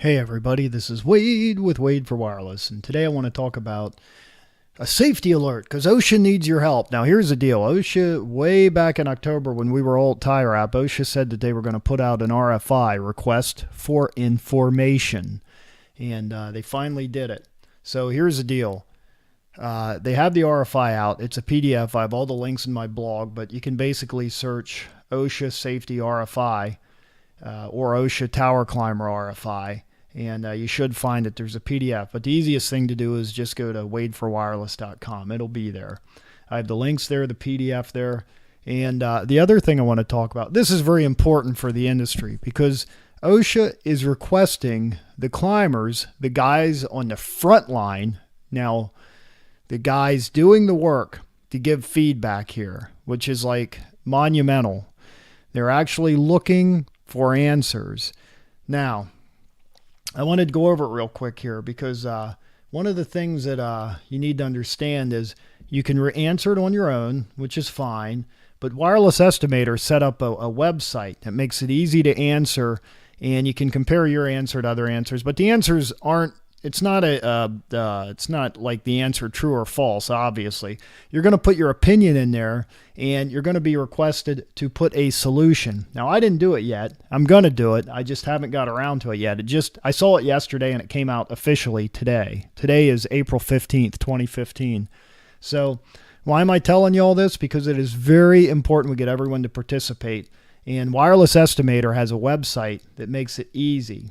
Hey everybody, this is Wade with Wade for Wireless, and today I want to talk about a safety alert because OSHA needs your help. Now here's the deal. OSHA, way back in October when we were all at Tire App, OSHA said that they were going to put out an RFI, request for information, and they finally did it. So here's the deal. They have the RFI out. It's a PDF. I have all the links in my blog, but you can basically search OSHA Safety RFI or OSHA Tower Climber RFI. And you should find it. There's a PDF. But the easiest thing to do is just go to wadeforwireless.com. It'll be there. I have the links there, the PDF there. And the other thing I want to talk about, this is very important for the industry because OSHA is requesting the climbers, the guys on the front line, now the guys doing the work, to give feedback here, which is like monumental. They're actually looking for answers. Now, I wanted to go over it real quick here because one of the things that you need to understand is you can answer it on your own, which is fine, but Wireless Estimator set up a website that makes it easy to answer, and you can compare your answer to other answers, but the answers aren't, it's not like the answer true or false, obviously. You're going to put your opinion in there, and you're going to be requested to put a solution. Now, I didn't do it yet. I'm going to do it. I just haven't got around to it yet. I saw it yesterday, and it came out officially today. Today is April 15th, 2015. So why am I telling you all this? Because it is very important we get everyone to participate. And Wireless Estimator has a website that makes it easy.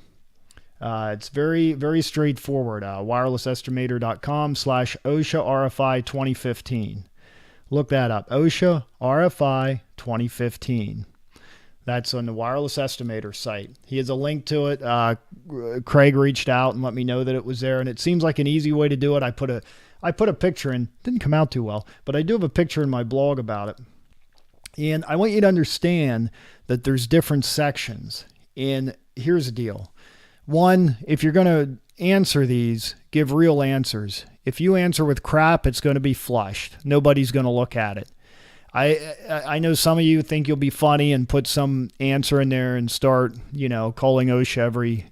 It's very, very straightforward. wirelessestimator.com/OSHA RFI 2015. Look that up. OSHA RFI 2015. That's on the Wireless Estimator site. He has a link to it. Craig reached out and let me know that it was there, and it seems like an easy way to do it. I put a picture in. Didn't come out too well, but I do have a picture in my blog about it. And I want you to understand that there's different sections. And here's the deal. One, if you're going to answer these, give real answers. If you answer with crap, it's going to be flushed. Nobody's going to look at it. I know some of you think you'll be funny and put some answer in there and start, calling OSHA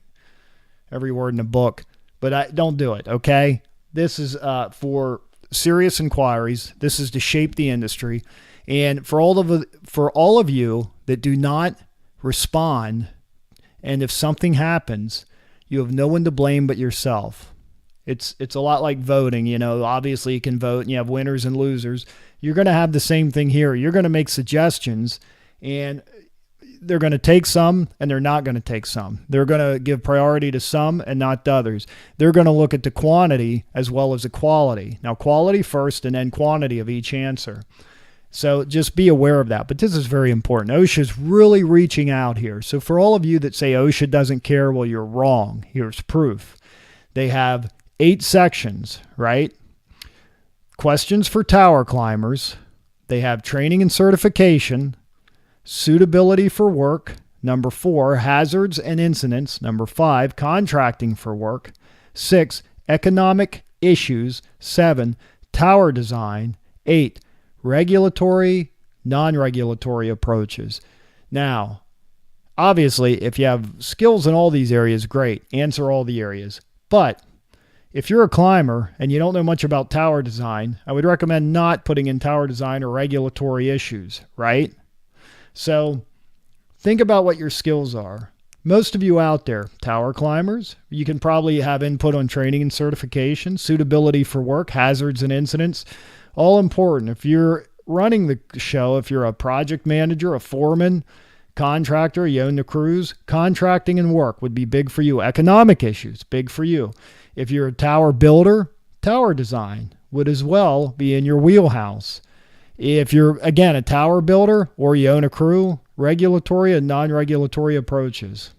every word in the book. But don't do it, okay? This is for serious inquiries. This is to shape the industry. And for all of you that do not respond, and if something happens, you have no one to blame but yourself. It's a lot like voting. Obviously you can vote and you have winners and losers. You're going to have the same thing here. You're going to make suggestions, and they're going to take some and they're not going to take some. They're going to give priority to some and not to others. They're going to look at the quantity as well as the quality. Now, quality first and then quantity of each answer. So just be aware of that. But this is very important. OSHA's really reaching out here. So for all of you that say OSHA doesn't care, well, you're wrong. Here's proof. They have 8 sections, right? Questions for tower climbers. They have training and certification, suitability for work. Number 4, hazards and incidents. Number 5, contracting for work. 6, economic issues. 7, tower design. 8, regulatory, non-regulatory approaches. Now, obviously, if you have skills in all these areas, great. Answer all the areas. But if you're a climber and you don't know much about tower design, I would recommend not putting in tower design or regulatory issues, right? So think about what your skills are. Most of you out there, tower climbers, you can probably have input on training and certification, suitability for work, hazards and incidents. All important. If you're running the show, if you're a project manager, a foreman, contractor, you own the crews, contracting and work would be big for you. Economic issues, big for you. If you're a tower builder, tower design would as well be in your wheelhouse. If you're, again, a tower builder or you own a crew, regulatory and non-regulatory approaches.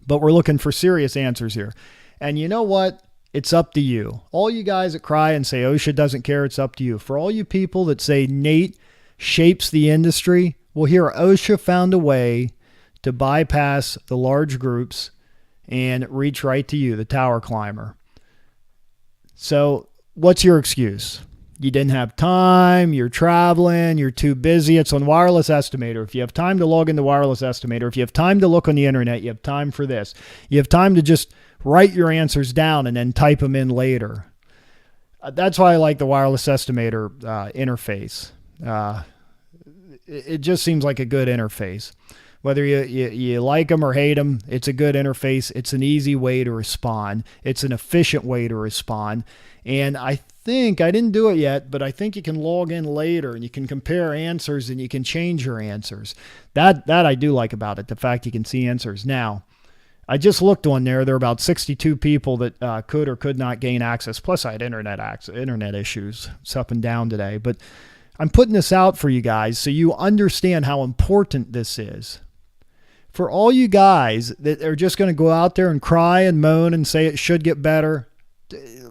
But we're looking for serious answers here. And you know what? It's up to you. All you guys that cry and say OSHA doesn't care, it's up to you. For all you people that say Nate shapes the industry, well, here OSHA found a way to bypass the large groups and reach right to you, the tower climber. So what's your excuse? you didn't have time, you're traveling, you're too busy. It's on Wireless Estimator. If you have time to log into Wireless Estimator, if you have time to look on the internet, you have time for this. You have time to just write your answers down and then type them in later. That's why I like the Wireless Estimator interface. It just seems like a good interface. Whether you like them or hate them, it's a good interface. It's an easy way to respond. It's an efficient way to respond. And I think, I didn't do it yet, but I think you can log in later and you can compare answers and you can change your answers. That I do like about it, the fact you can see answers. Now, I just looked on there. There are about 62 people that could or could not gain access. Plus, I had internet issues. It's up and down today. But I'm putting this out for you guys so you understand how important this is. For all you guys that are just going to go out there and cry and moan and say it should get better,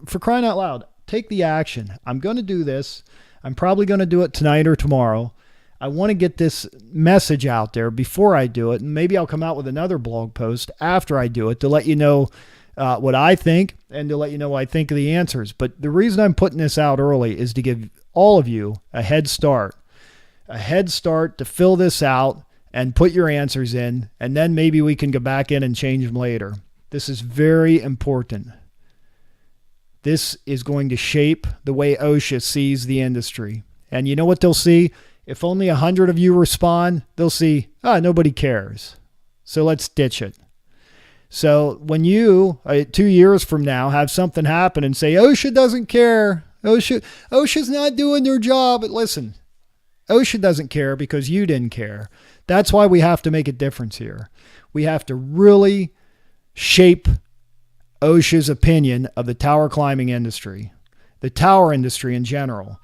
for crying out loud, take the action. I'm going to do this. I'm probably going to do it tonight or tomorrow. I want to get this message out there before I do it, and maybe I'll come out with another blog post after I do it to let you know what I think and to let you know what I think of the answers. But the reason I'm putting this out early is to give all of you a head start to fill this out and put your answers in, and then maybe we can go back in and change them later. This is very important. This is going to shape the way OSHA sees the industry. And you know what they'll see? If only 100 of you respond, they'll see, nobody cares. So let's ditch it. So when you, 2 years from now, have something happen and say, OSHA doesn't care, OSHA's not doing their job. But listen, OSHA doesn't care because you didn't care. That's why we have to make a difference here. We have to really shape OSHA's opinion of the tower climbing industry, the tower industry in general.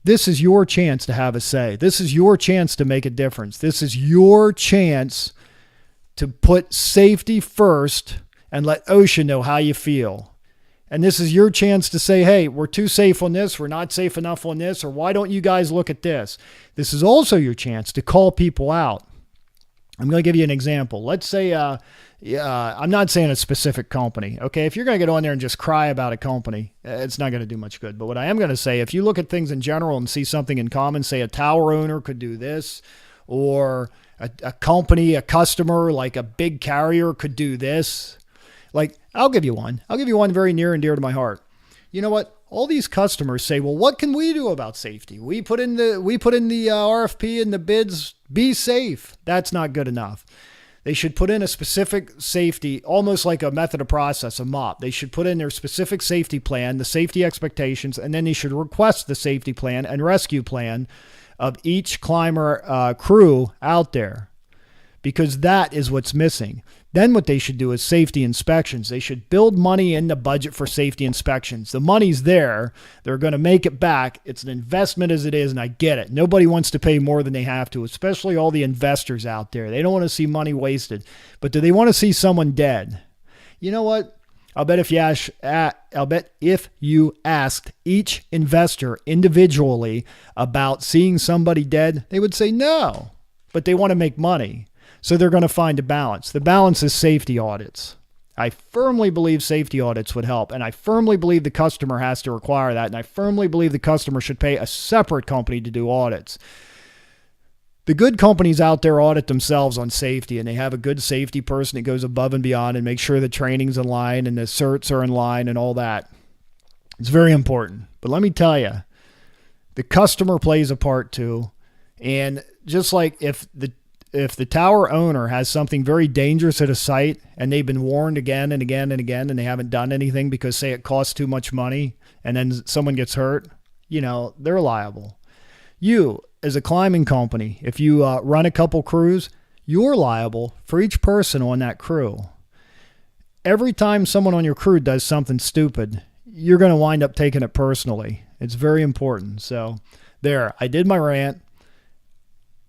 This is your chance to have a say. This is your chance to make a difference. This is your chance to put safety first and let OSHA know how you feel. And this is your chance to say, hey, we're too safe on this, we're not safe enough on this, or why don't you guys look at this? This is also your chance to call people out. I'm going to give you an example. Let's say, I'm not saying a specific company, okay? If you're going to get on there and just cry about a company, it's not going to do much good. But what I am going to say, if you look at things in general and see something in common, say a tower owner could do this, or a company, a customer, like a big carrier could do this. Like, I'll give you one. I'll give you one very near and dear to my heart. You know what? All these customers say, well, what can we do about safety? We put in the RFP and the bids, be safe. That's not good enough. They should put in a specific safety, almost like a method of process, a MOP. They should put in their specific safety plan, the safety expectations, and then they should request the safety plan and rescue plan of each climber crew out there, because that is what's missing. Then what they should do is safety inspections. They should build money in the budget for safety inspections. The money's there. They're going to make it back. It's an investment as it is, and I get it. Nobody wants to pay more than they have to, especially all the investors out there. They don't want to see money wasted. But do they want to see someone dead? You know what? I'll bet if you asked each investor individually about seeing somebody dead, they would say no. But they want to make money. So they're going to find a balance. The balance is safety audits. I firmly believe safety audits would help, and I firmly believe the customer has to require that, and I firmly believe the customer should pay a separate company to do audits. The good companies out there audit themselves on safety, and they have a good safety person that goes above and beyond and makes sure the training's in line and the certs are in line and all that. It's very important. But let me tell you, the customer plays a part too. And just like if the tower owner has something very dangerous at a site and they've been warned again and again and again and they haven't done anything because, say, it costs too much money and then someone gets hurt, they're liable. You, as a climbing company, if you run a couple crews, you're liable for each person on that crew. Every time someone on your crew does something stupid, you're going to wind up taking it personally. It's very important. So there, I did my rant.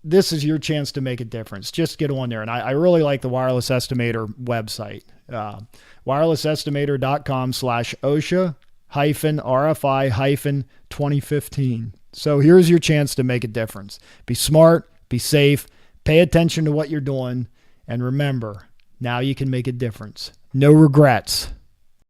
This is your chance to make a difference. Just get on there. And I really like the Wireless Estimator website. wirelessestimator.com/OSHA-RFI-2015. So here's your chance to make a difference. Be smart, be safe, pay attention to what you're doing, and remember, now you can make a difference. No regrets.